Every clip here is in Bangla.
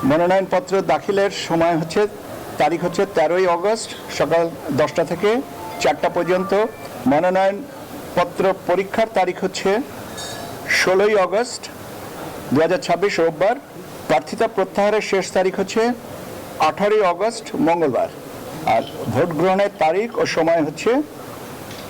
মনোনয়নপত্র দাখিলের সময় তারিখ হচ্ছে 13ই আগস্ট সকাল 10টা থেকে 4টা পর্যন্ত। মনোনয়নপত্র পরীক্ষার তারিখ হচ্ছে 16ই আগস্ট 2026 রোববার। প্রার্থিতা প্রত্যাহারের শেষ তারিখ হচ্ছে 18ই আগস্ট মঙ্গলবার। আর ভোট গ্রহণের তারিখ ও সময় হচ্ছে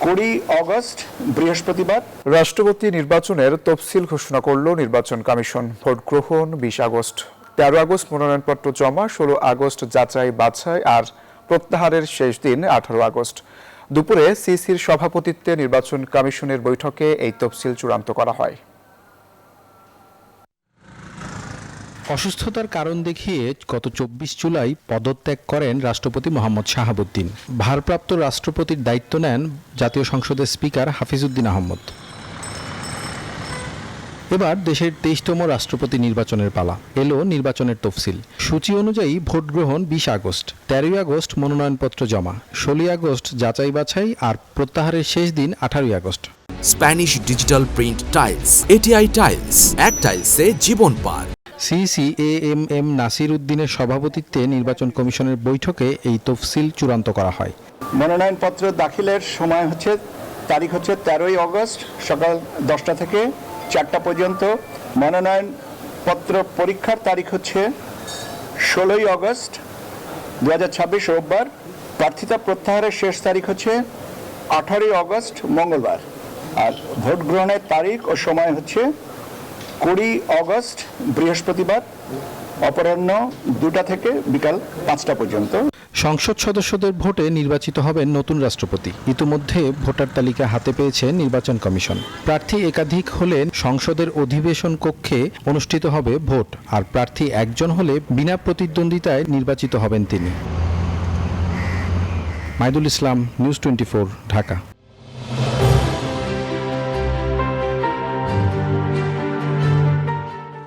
20 আগস্ট বৃহস্পতিবার। রাষ্ট্রপতি নির্বাচনের তফসিল ঘোষণা করল নির্বাচন কমিশন। ভোট গ্রহণ 20 আগস্ট, 13 আগস্ট মনোনয়নপত্র জমা, 16 আগস্ট যাচাই বাছাই আর প্রত্যাহারের শেষ দিন 18 আগস্ট। দুপুরে সিসির সভাপতিত্বে নির্বাচন কমিশনের বৈঠকে এই তফসিল চূড়ান্ত করা হয়। অসুস্থতার কারণ দেখিয়ে গত 24 জুলাই পদত্যাগ করেন রাষ্ট্রপতি মোহাম্মদ শাহাবুদ্দিন। ভারপ্রাপ্ত রাষ্ট্রপতির দায়িত্ব নেন জাতীয় সংসদের স্পিকার হাফিজউদ্দিন আহমদ। এবার দেশের 23তম রাষ্ট্রপতি নির্বাচনের পালা। এলো নির্বাচনের তফসিল। সূচি অনুযায়ী ভোট গ্রহণ 20 আগস্ট, 13 আগস্ট মনোনয়নপত্র জমা, 16 আগস্ট যাচাই বাছাই আর প্রত্যাহারের শেষ দিন 18 August. Spanish digital print tiles, ATI tiles, এক টাইলসে জীবন পার। সিসিএএমএম নাসির উদ্দিনের সভাপতিত্বে নির্বাচন কমিশনের বৈঠকে এই তফসিল চূড়ান্ত করা হয়। মনোনয়নপত্র দাখিলের সময় তারিখ হচ্ছে 13ই আগস্ট সকাল 10টা থেকে 4টা পর্যন্ত। মনোনয়নপত্র পরীক্ষার তারিখ হচ্ছে 16ই আগস্ট 2026 রোববার। প্রার্থিতা প্রত্যাহারের শেষ তারিখ হচ্ছে 18ই আগস্ট মঙ্গলবার। আর ভোট গ্রহণের তারিখ ও সময় হচ্ছে 20 আগস্ট বৃহস্পতিবার অপরাহ্ন 2টা থেকে বিকাল 5টা পর্যন্ত। সংসদ সদস্যদের ভোটে নির্বাচিত হবেন নতুন রাষ্ট্রপতি। ইতিমধ্যে ভোটার তালিকা হাতে পেয়েছে নির্বাচন কমিশন। প্রার্থী একাধিক হলে সংসদের অধিবেশন কক্ষে অনুষ্ঠিত হবে ভোট, আর প্রার্থী একজন হলে বিনা প্রতিদ্বন্দ্বিতায় নির্বাচিত হবেন তিনি। মাইদুল ইসলাম, নিউজ 24, ঢাকা।